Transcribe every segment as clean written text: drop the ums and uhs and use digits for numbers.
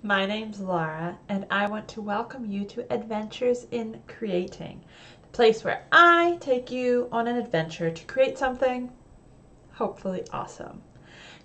My name's Laura, and I want to welcome you to Adventures in Creating, the place where I take you on an adventure to create something hopefully awesome.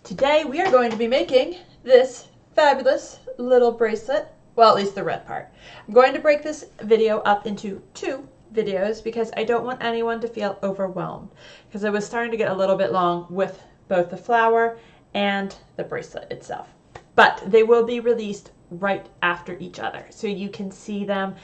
Today we are going to be making this fabulous little bracelet, well, at least the red part. I'm going to break this video up into two videos because I don't want anyone to feel overwhelmed, because it was starting to get a little bit long with both the flower and the bracelet itself. But they will be released right after each other, so you can see them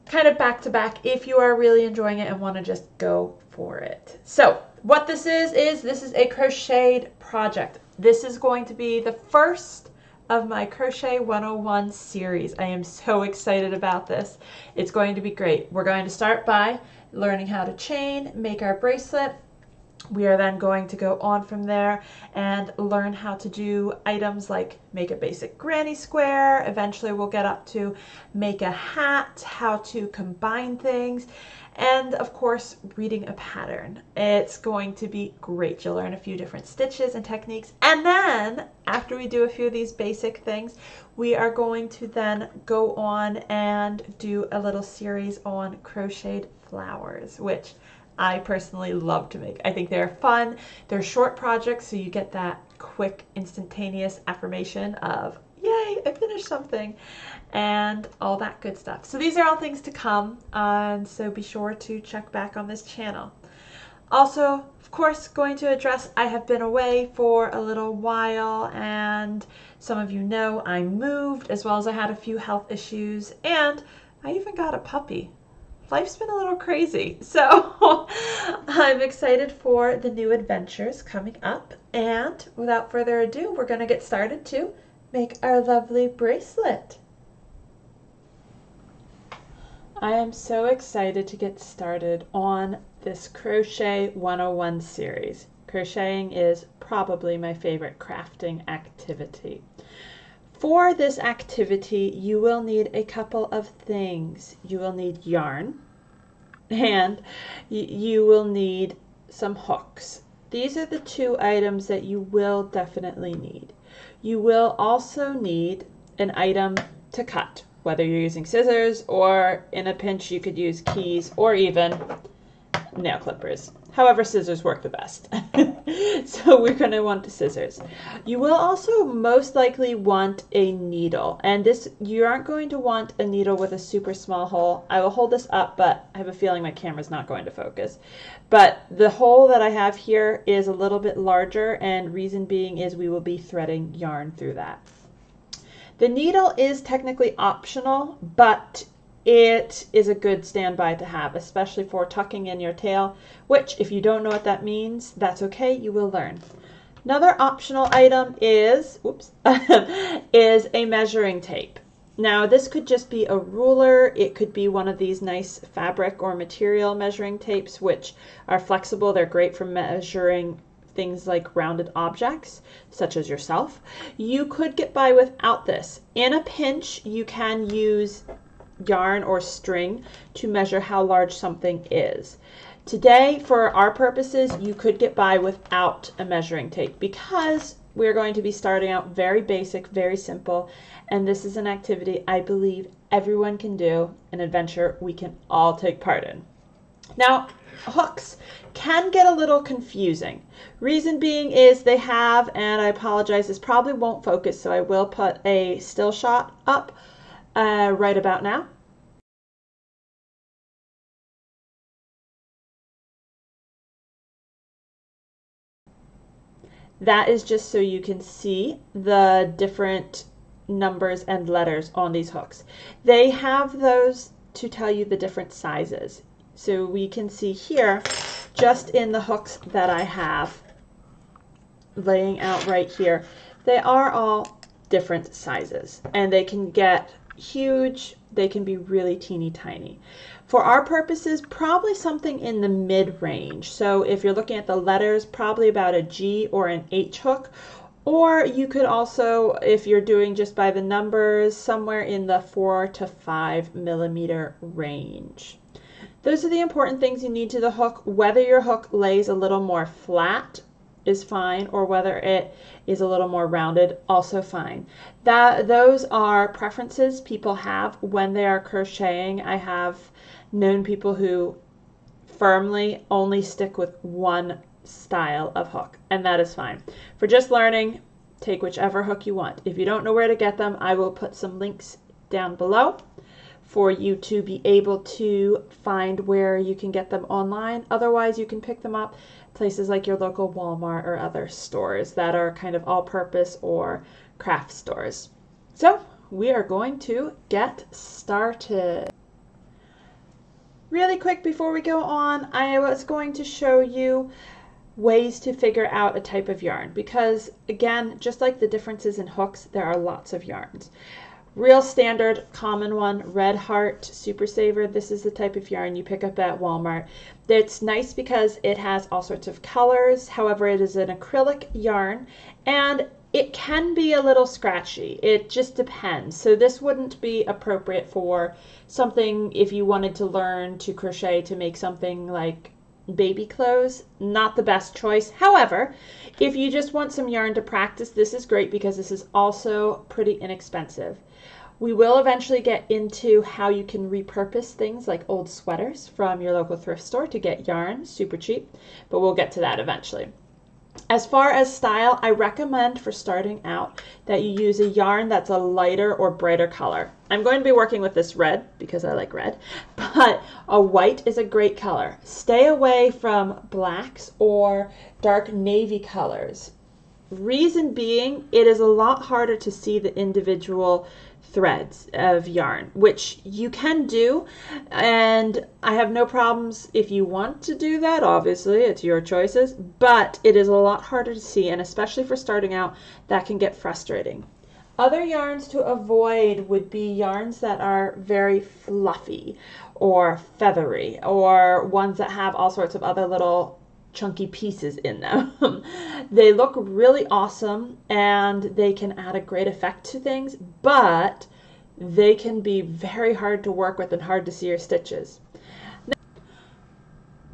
kind of back to back if you are really enjoying it and want to just go for it. So what this is this is a crocheted project. This is going to be the first of my Crochet 101 series. I am so excited about this. It's going to be great. We're going to start by learning how to chain, make our bracelet. We are then going to go on from there and learn how to do items like make a basic granny square. Eventually we'll get up to make a hat, how to combine things, and of course reading a pattern. It's going to be great. You'll learn a few different stitches and techniques, and then after we do a few of these basic things, we are going to then go on and do a little series on crocheted flowers, which I personally love to make. I think they're fun. They're short projects, so you get that quick, instantaneous affirmation of, yay, I finished something, and all that good stuff. So these are all things to come, and so be sure to check back on this channel. Also, of course, going to address I have been away for a little while, and some of you know I moved, as well as I had a few health issues, and I even got a puppy. Life's been a little crazy, so I'm excited for the new adventures coming up, and without further ado, we're going to get started to make our lovely bracelet. I am so excited to get started on this Crochet 101 series. Crocheting is probably my favorite crafting activity. For this activity, you will need a couple of things. You will need yarn, and you will need some hooks. These are the two items that you will definitely need. You will also need an item to cut, whether you're using scissors or in a pinch you could use keys or even nail clippers. However, scissors work the best. So we're going to want the scissors. You will also most likely want a needle, and this, you aren't going to want a needle with a super small hole. I will hold this up, but I have a feeling my camera's not going to focus. But the hole that I have here is a little bit larger, and reason being is we will be threading yarn through that. The needle is technically optional, but it is a good standby to have, especially for tucking in your tail, which if you don't know what that means, that's okay, you will learn. Another optional item is, is a measuring tape. Now this could just be a ruler, it could be one of these nice fabric or material measuring tapes, which are flexible. They're great for measuring things like rounded objects, such as yourself. You could get by without this. In a pinch, you can use yarn or string to measure how large something is. Today, for our purposes, you could get by without a measuring tape because we're going to be starting out very basic, very simple, and this is an activity I believe everyone can do, an adventure we can all take part in. Now, hooks can get a little confusing. Reason being is they have, and I apologize, this probably won't focus, so I will put a still shot up right about now. That is just so you can see the different numbers and letters on these hooks. They have those to tell you the different sizes. So we can see here, just in the hooks that I have laying out right here, they are all different sizes, and they can get huge, they can be really teeny tiny. For our purposes, probably something in the mid-range. So if you're looking at the letters, probably about a G or an H hook, or you could also, if you're doing just by the numbers, somewhere in the 4 to 5 millimeter range. Those are the important things you need to the hook. Whether your hook lays a little more flat is fine, or whether it is a little more rounded, also fine. Those are preferences people have when they are crocheting. I have known people who firmly only stick with one style of hook, and that is fine. For just learning, take whichever hook you want. If you don't know where to get them, I will put some links down below for you to be able to find where you can get them online. Otherwise, you can pick them up places like your local Walmart or other stores that are kind of all-purpose or craft stores. So we are going to get started. Really quick before we go on, I was going to show you ways to figure out a type of yarn, because again, just like the differences in hooks, there are lots of yarns. Real standard common one, Red Heart Super Saver. This is the type of yarn you pick up at Walmart. It's nice because it has all sorts of colors. However, it is an acrylic yarn and it can be a little scratchy. It just depends. So this wouldn't be appropriate for something if you wanted to learn to crochet to make something like baby clothes. Not the best choice. However, if you just want some yarn to practice, this is great because this is also pretty inexpensive. We will eventually get into how you can repurpose things like old sweaters from your local thrift store to get yarn super cheap, but we'll get to that eventually. As far as style, I recommend for starting out that you use a yarn that's a lighter or brighter color. I'm going to be working with this red because I like red, but a white is a great color. Stay away from blacks or dark navy colors. Reason being, it is a lot harder to see the individual threads of yarn, which you can do, and I have no problems if you want to do that. Obviously, it's your choices, but it is a lot harder to see, and especially for starting out, that can get frustrating. Other yarns to avoid would be yarns that are very fluffy or feathery, or ones that have all sorts of other little chunky pieces in them. They look really awesome and they can add a great effect to things, but they can be very hard to work with and hard to see your stitches.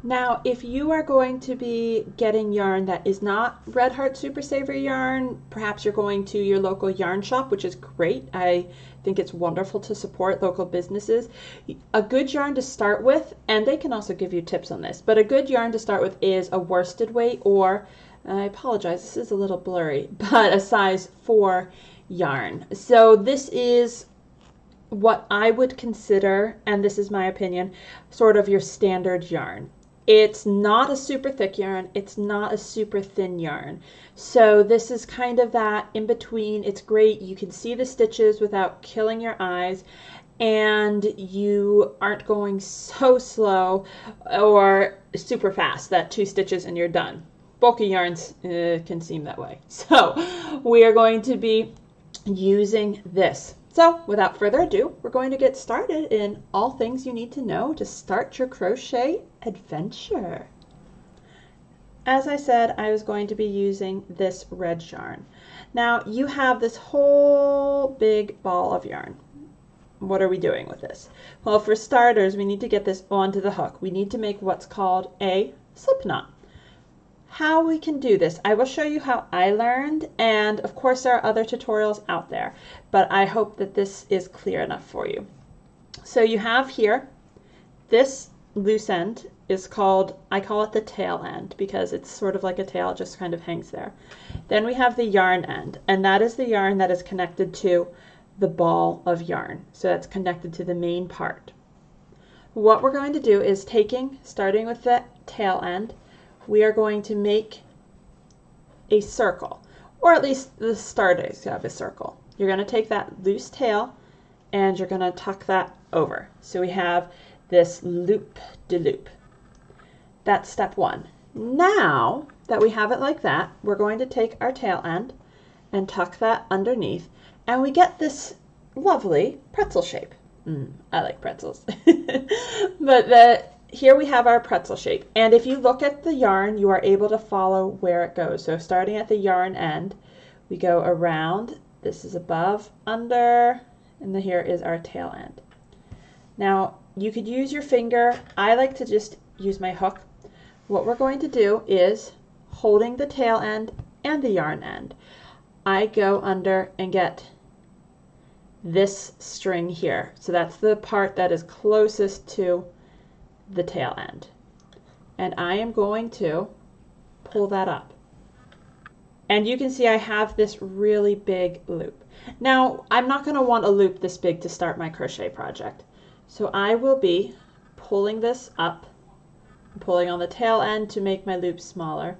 Now, if you are going to be getting yarn that is not Red Heart Super Saver yarn, perhaps you're going to your local yarn shop, which is great. I think it's wonderful to support local businesses. A good yarn to start with, and they can also give you tips on this, but a good yarn to start with is a worsted weight, or, I apologize, this is a little blurry, but a size 4 yarn. So this is what I would consider, and this is my opinion, sort of your standard yarn. It's not a super thick yarn. It's not a super thin yarn. So this is kind of that in between. It's great. You can see the stitches without killing your eyes, and you aren't going so slow or super fast that 2 stitches and you're done. Bulky yarns can seem that way. So we are going to be using this. So without further ado, we're going to get started in all things you need to know to start your crochet adventure. As I said, I was going to be using this red yarn. Now you have this whole big ball of yarn. What are we doing with this? Well, for starters, we need to get this onto the hook. We need to make what's called a slip knot. How we can do this, I will show you how I learned, and of course there are other tutorials out there, but I hope that this is clear enough for you. So you have here, this loose end is called, I call it the tail end because it's sort of like a tail, it just kind of hangs there. Then we have the yarn end, and that is the yarn that is connected to the ball of yarn. So that's connected to the main part. What we're going to do is starting with the tail end, we are going to make a circle, or at least the start is of a circle. You're going to take that loose tail and you're going to tuck that over. So we have this loop-de-loop. That's step 1. Now that we have it like that, we're going to take our tail end and tuck that underneath, and we get this lovely pretzel shape. I like pretzels. But here we have our pretzel shape, and if you look at the yarn, you are able to follow where it goes. So starting at the yarn end, we go around. This is above, under, and then here is our tail end. Now you could use your finger. I like to just use my hook. What we're going to do is holding the tail end and the yarn end, I go under and get this string here. So that's the part that is closest to the tail end. And I am going to pull that up. And you can see I have this really big loop. Now, I'm not going to want a loop this big to start my crochet project. So I will be pulling this up, pulling on the tail end to make my loop smaller.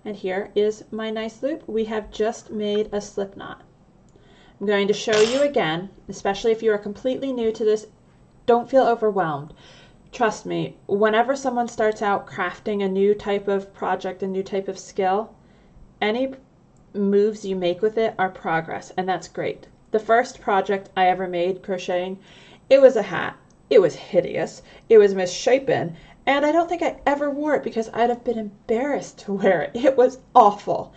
And here is my nice loop. We have just made a slip knot. I'm going to show you again, especially if you are completely new to this, don't feel overwhelmed. Trust me, whenever someone starts out crafting a new type of project, a new type of skill, any moves you make with it are progress, and that's great. The first project I ever made crocheting, it was a hat. It was hideous. It was misshapen, and I don't think I ever wore it because I'd have been embarrassed to wear it. It was awful.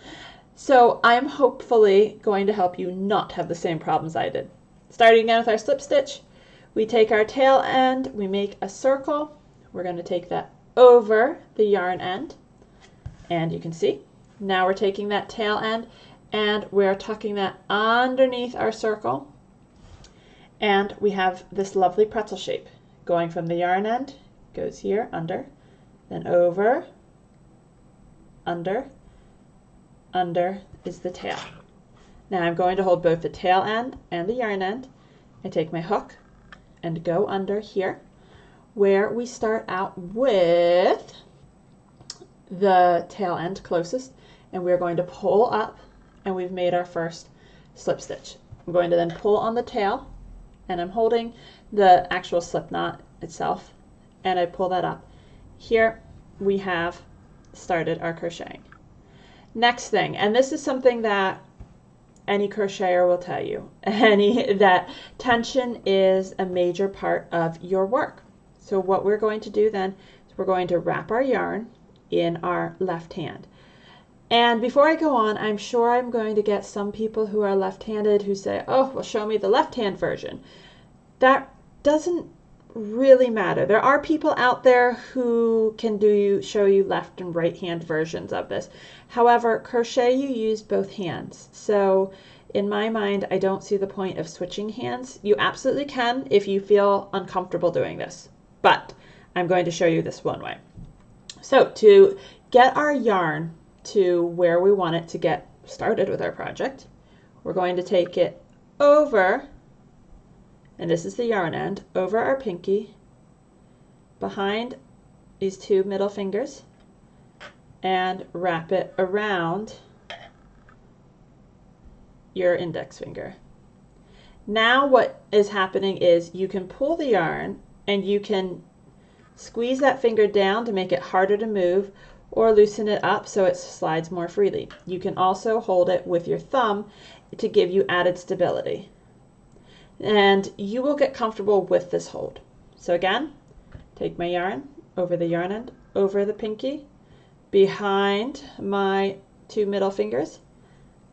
So I'm hopefully going to help you not have the same problems I did. Starting again with our slip stitch, we take our tail end, we make a circle. We're going to take that over the yarn end, and you can see now we're taking that tail end and we're tucking that underneath our circle. And we have this lovely pretzel shape going from the yarn end, goes here, under, then over, under is the tail. Now I'm going to hold both the tail end and the yarn end and take my hook and go under here where we start out with the tail end closest, and we're going to pull up, and we've made our first slip stitch. I'm going to then pull on the tail, and I'm holding the actual slip knot itself, and I pull that up. Here we have started our crocheting. Next thing, and this is something that any crocheter will tell you, that tension is a major part of your work. So what we're going to do then is we're going to wrap our yarn in our left hand. And before I go on, I'm sure I'm going to get some people who are left-handed who say, oh, well, show me the left-hand version. That doesn't really matter. There are people out there who can show you left and right hand versions of this. However, crochet, you use both hands. So in my mind, I don't see the point of switching hands. You absolutely can if you feel uncomfortable doing this, but I'm going to show you this one way. So to get our yarn to where we want it to get started with our project, we're going to take it over, and this is the yarn end, over our pinky, behind these two middle fingers, and wrap it around your index finger. Now what is happening is you can pull the yarn and you can squeeze that finger down to make it harder to move, or loosen it up so it slides more freely. You can also hold it with your thumb to give you added stability. And you will get comfortable with this hold. So again, take my yarn over the yarn end, over the pinky, behind my two middle fingers,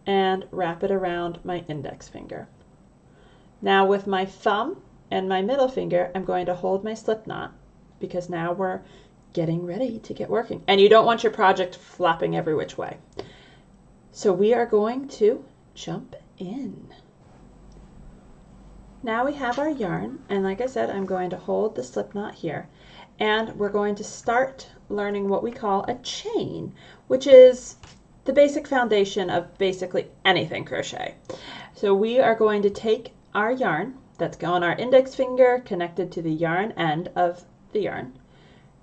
and wrap it around my index finger. Now with my thumb and my middle finger, I'm going to hold my slip knot, because now we're getting ready to get working. And you don't want your project flopping every which way. So we are going to jump in. Now we have our yarn, and like I said, I'm going to hold the slip knot here, and we're going to start learning what we call a chain, which is the basic foundation of basically anything crochet. So we are going to take our yarn that's on our index finger connected to the yarn end of the yarn,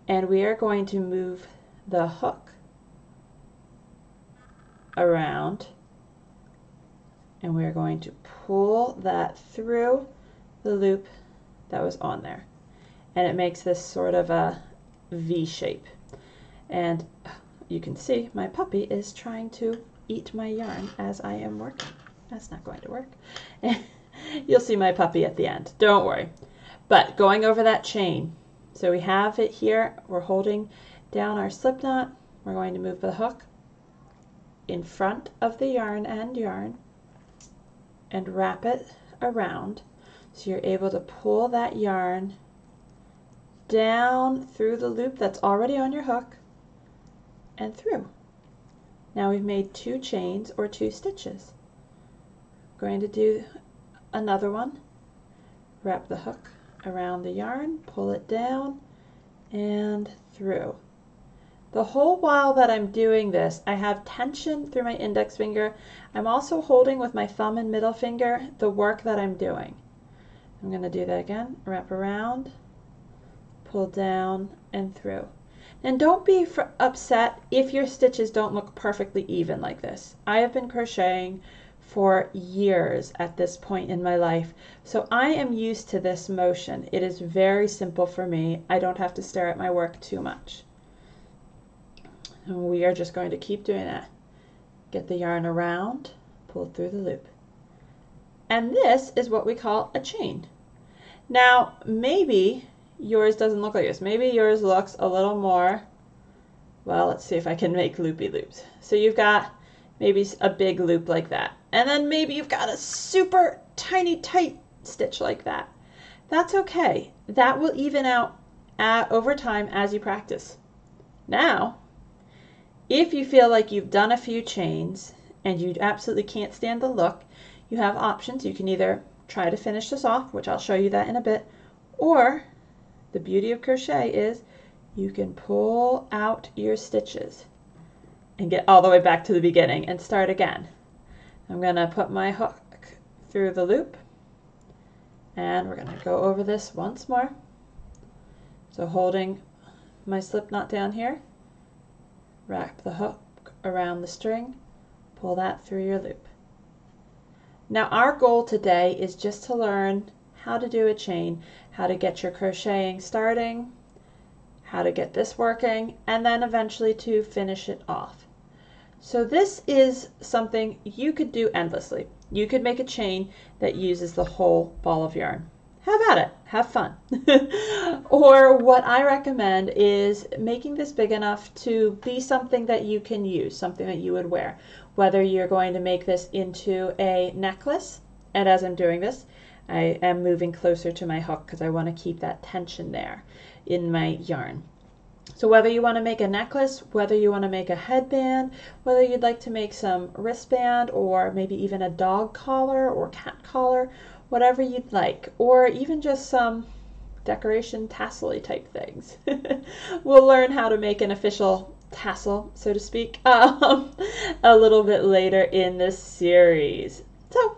and we are going to move the hook around, and we are going to pull that through the loop that was on there, and it makes this sort of a V shape. And you can see my puppy is trying to eat my yarn as I am working. That's not going to work. You'll see my puppy at the end, don't worry. But going over that chain, so we have it here, we're holding down our slip knot, we're going to move the hook in front of the yarn end yarn and wrap it around so you're able to pull that yarn down through the loop that's already on your hook and through. Now we've made 2 chains or 2 stitches. Going to do another one. Wrap the hook around the yarn, pull it down and through. The whole while that I'm doing this, I have tension through my index finger. I'm also holding with my thumb and middle finger the work that I'm doing. I'm going to do that again. Wrap around, pull down and through. And don't be upset if your stitches don't look perfectly even like this. I have been crocheting for years at this point in my life, so I am used to this motion. It is very simple for me. I don't have to stare at my work too much. And we are just going to keep doing that. Get the yarn around, pull through the loop. And this is what we call a chain. Now, maybe yours doesn't look like this. Maybe yours looks a little more, well, let's see if I can make loopy loops. So you've got maybe a big loop like that. And then maybe you've got a super tiny tight stitch like that. That's okay. That will even out over time as you practice. Now, if you feel like you've done a few chains and you absolutely can't stand the look, you have options. You can either try to finish this off, which I'll show you that in a bit, or the beauty of crochet is you can pull out your stitches and get all the way back to the beginning and start again. I'm going to put my hook through the loop and we're going to go over this once more. So holding my slip knot down here, wrap the hook around the string, pull that through your loop. Now our goal today is just to learn how to do a chain, how to get your crocheting starting, how to get this working, and then eventually to finish it off. So this is something you could do endlessly. You could make a chain that uses the whole ball of yarn. Have at it, have fun. Or what I recommend is making this big enough to be something that you can use, something that you would wear. Whether you're going to make this into a necklace, and as I'm doing this, I am moving closer to my hook because I want to keep that tension there in my yarn. So whether you want to make a necklace, whether you want to make a headband, whether you'd like to make some wristband or maybe even a dog collar or cat collar, whatever you'd like, or even just some decoration tassel-y type things. We'll learn how to make an official tassel, so to speak, a little bit later in this series. So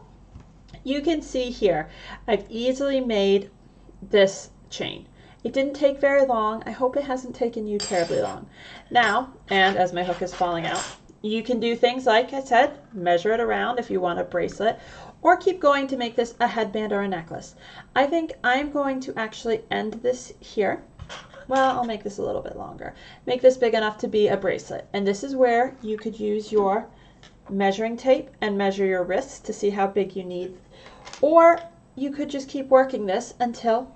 you can see here, I've easily made this chain. It didn't take very long. I hope it hasn't taken you terribly long. Now, and as my hook is falling out, you can do things like I said, measure it around if you want a bracelet, or keep going to make this a headband or a necklace. I think I'm going to actually end this here. Well, I'll make this a little bit longer. Make this big enough to be a bracelet. And this is where you could use your measuring tape and measure your wrists to see how big you need. Or you could just keep working this until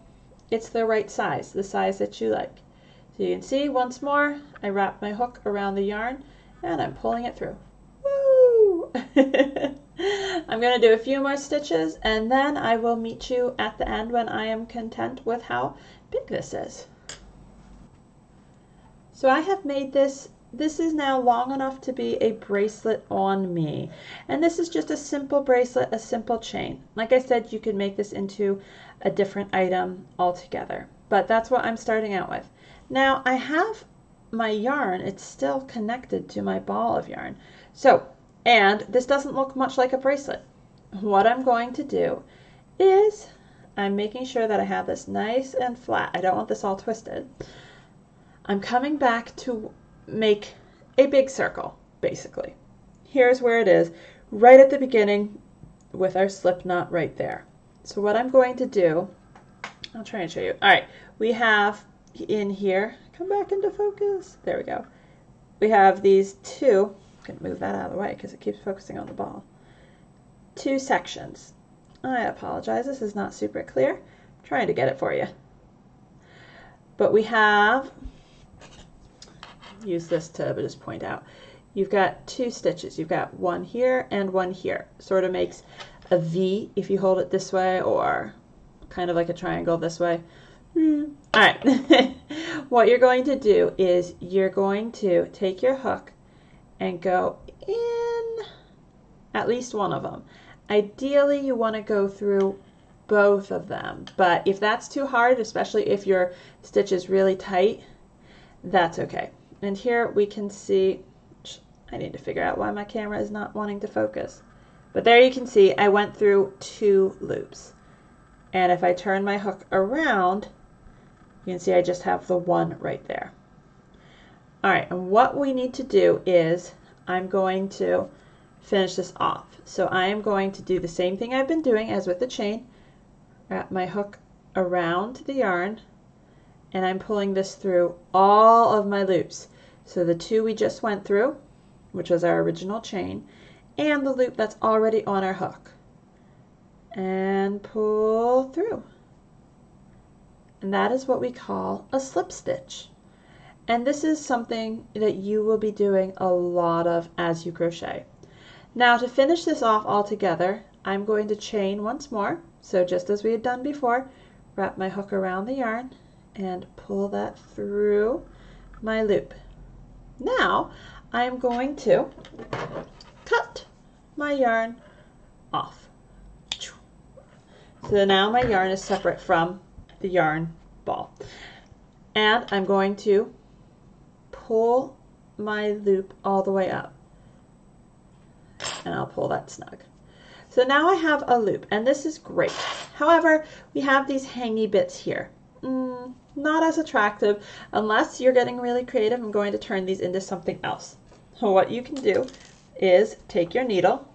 it's the right size, the size that you like. So you can see once more, I wrap my hook around the yarn and I'm pulling it through. Woo! I'm going to do a few more stitches and then I will meet you at the end when I am content with how big this is. So I have made this. This is now long enough to be a bracelet on me. And this is just a simple bracelet, a simple chain. Like I said, you could make this into a different item altogether. But that's what I'm starting out with. Now I have my yarn, it's still connected to my ball of yarn. So, and this doesn't look much like a bracelet. What I'm going to do is I'm making sure that I have this nice and flat. I don't want this all twisted. I'm coming back to make a big circle, basically. Here's where it is, right at the beginning with our slip knot right there. So what I'm going to do, I'll try and show you. All right, we have in here, come back into focus. There we go. We have these two, I'm going to move that out of the way because it keeps focusing on the ball. Two sections. I apologize, this is not super clear. I'm trying to get it for you. But we have, use this to just point out, you've got two stitches. You've got one here and one here. Sort of makes a V if you hold it this way, or kind of like a triangle this way. All right. What you're going to do is you're going to take your hook and go in at least one of them. Ideally, you want to go through both of them, but if that's too hard, especially if your stitch is really tight, that's okay. And here we can see, I need to figure out why my camera is not wanting to focus. But there you can see I went through 2 loops. And if I turn my hook around, you can see I just have the 1 right there. All right, and what we need to do is I'm going to finish this off. So I am going to do the same thing I've been doing as with the chain. Wrap my hook around the yarn, and I'm pulling this through all of my loops. So the 2 we just went through, which was our original chain, and the loop that's already on our hook. And pull through. And that is what we call a slip stitch. And this is something that you will be doing a lot of as you crochet. Now to finish this off all together, I'm going to chain once more. So just as we had done before, wrap my hook around the yarn and pull that through my loop. Now I'm going to cut my yarn off. So now my yarn is separate from the yarn ball. And I'm going to pull my loop all the way up. And I'll pull that snug. So now I have a loop, and this is great. However, we have these hangy bits here. Not as attractive unless you're getting really creative and going to turn these into something else. So what you can do is take your needle,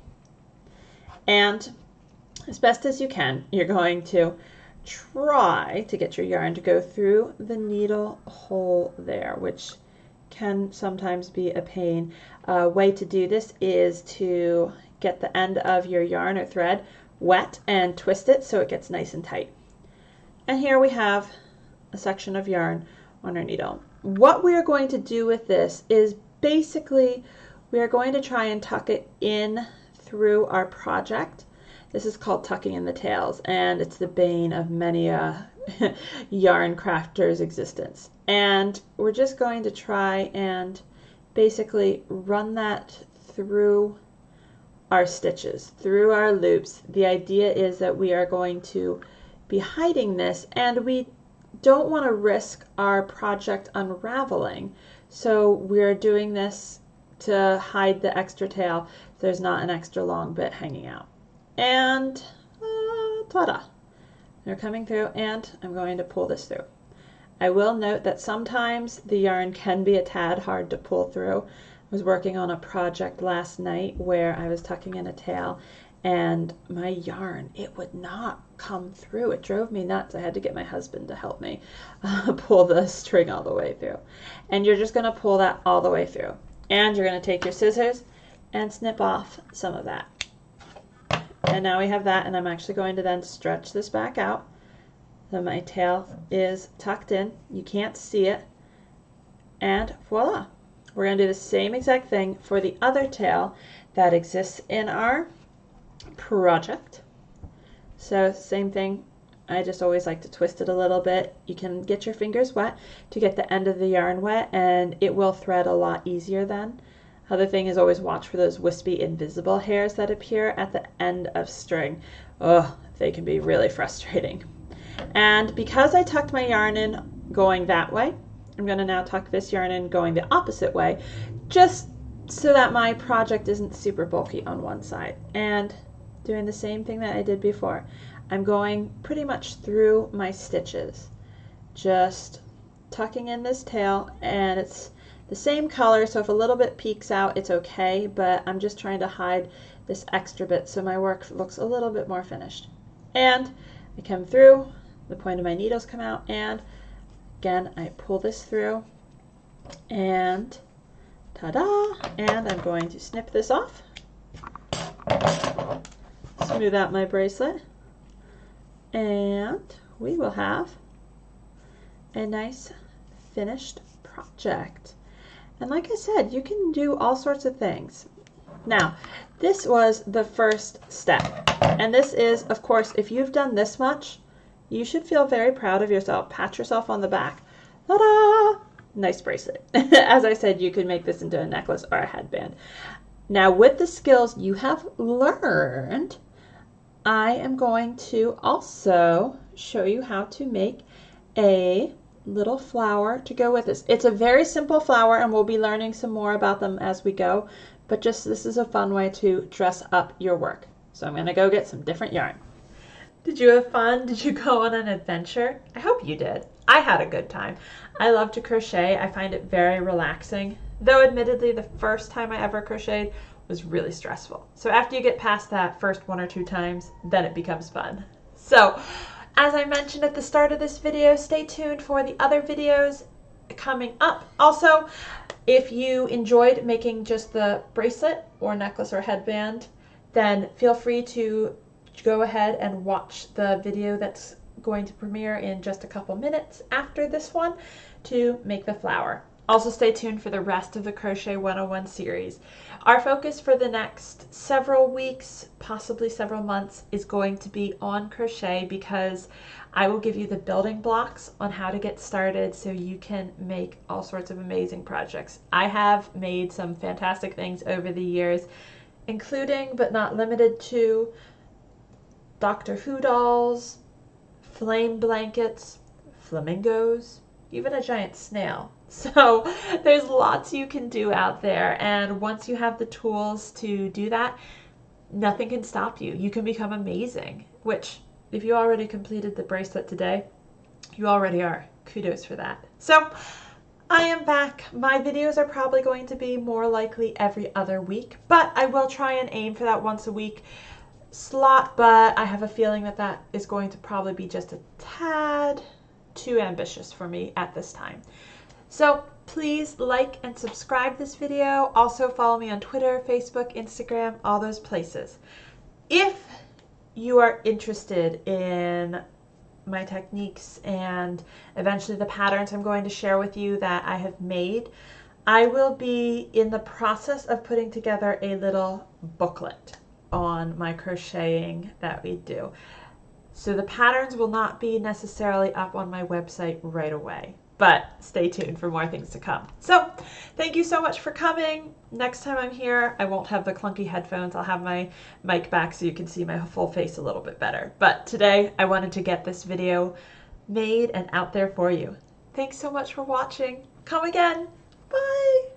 and as best as you can, you're going to try to get your yarn to go through the needle hole there, which can sometimes be a pain. A way to do this is to get the end of your yarn or thread wet and twist it so it gets nice and tight. And here we have a section of yarn on our needle. What we are going to do with this is basically we are going to try and tuck it in through our project. This is called tucking in the tails, and it's the bane of many yarn crafter's existence. And we're just going to try and basically run that through our stitches, through our loops. The idea is that we are going to be hiding this, and we don't want to risk our project unraveling. So we're doing this to hide the extra tail so there's not an extra long bit hanging out. And ta-da! They're coming through, and I'm going to pull this through. I will note that sometimes the yarn can be a tad hard to pull through. I was working on a project last night where I was tucking in a tail, and my yarn, it would not come through. It drove me nuts. I had to get my husband to help me pull the string all the way through. And you're just going to pull that all the way through. And you're going to take your scissors and snip off some of that. And now we have that, and I'm actually going to then stretch this back out. So my tail is tucked in. You can't see it. And voila! We're going to do the same exact thing for the other tail that exists in our project. So same thing. I just always like to twist it a little bit. You can get your fingers wet to get the end of the yarn wet, and it will thread a lot easier then. Other thing is always watch for those wispy invisible hairs that appear at the end of string. Oh, they can be really frustrating. And because I tucked my yarn in going that way, I'm going to now tuck this yarn in going the opposite way, just so that my project isn't super bulky on one side. And doing the same thing that I did before. I'm going pretty much through my stitches, just tucking in this tail, and it's the same color, so if a little bit peeks out, it's okay, but I'm just trying to hide this extra bit so my work looks a little bit more finished. And I come through, the point of my needles come out, and again, I pull this through, and ta-da! And I'm going to snip this off, smooth out my bracelet, and we will have a nice finished project. And like I said, you can do all sorts of things. Now, this was the first step. And this is, of course, if you've done this much, you should feel very proud of yourself. Pat yourself on the back. Ta-da! nice bracelet. As I said, you could make this into a necklace or a headband. Now, with the skills you have learned, I am going to also show you how to make a little flower to go with this. It's a very simple flower, and we'll be learning some more about them as we go, but just this is a fun way to dress up your work. So I'm going to go get some different yarn. Did you have fun? Did you go on an adventure? I hope you did. I had a good time. I love to crochet. I find it very relaxing, though admittedly the first time I ever crocheted was really stressful. So after you get past that first 1 or 2 times, then it becomes fun. So as I mentioned at the start of this video, stay tuned for the other videos coming up. Also, if you enjoyed making just the bracelet or necklace or headband, then feel free to go ahead and watch the video that's going to premiere in just a couple minutes after this one to make the flower. Also stay tuned for the rest of the Crochet 101 series. Our focus for the next several weeks, possibly several months, is going to be on crochet, because I will give you the building blocks on how to get started so you can make all sorts of amazing projects. I have made some fantastic things over the years, including but not limited to Doctor Who dolls, flame blankets, flamingos, even a giant snail. So there's lots you can do out there, and once you have the tools to do that, nothing can stop you. You can become amazing, which if you already completed the bracelet today, you already are. Kudos for that. So I am back. My videos are probably going to be more likely every other week, but I will try and aim for that once a week slot, but I have a feeling that that is going to probably be just a tad too ambitious for me at this time. So please like and subscribe this video. Also follow me on Twitter, Facebook, Instagram, all those places. If you are interested in my techniques and eventually the patterns I'm going to share with you that I have made, I will be in the process of putting together a little booklet on my crocheting that we do. So the patterns will not be necessarily up on my website right away, but stay tuned for more things to come. So thank you so much for coming. Next time I'm here, I won't have the clunky headphones. I'll have my mic back so you can see my full face a little bit better. But today I wanted to get this video made and out there for you. Thanks so much for watching. Come again. Bye.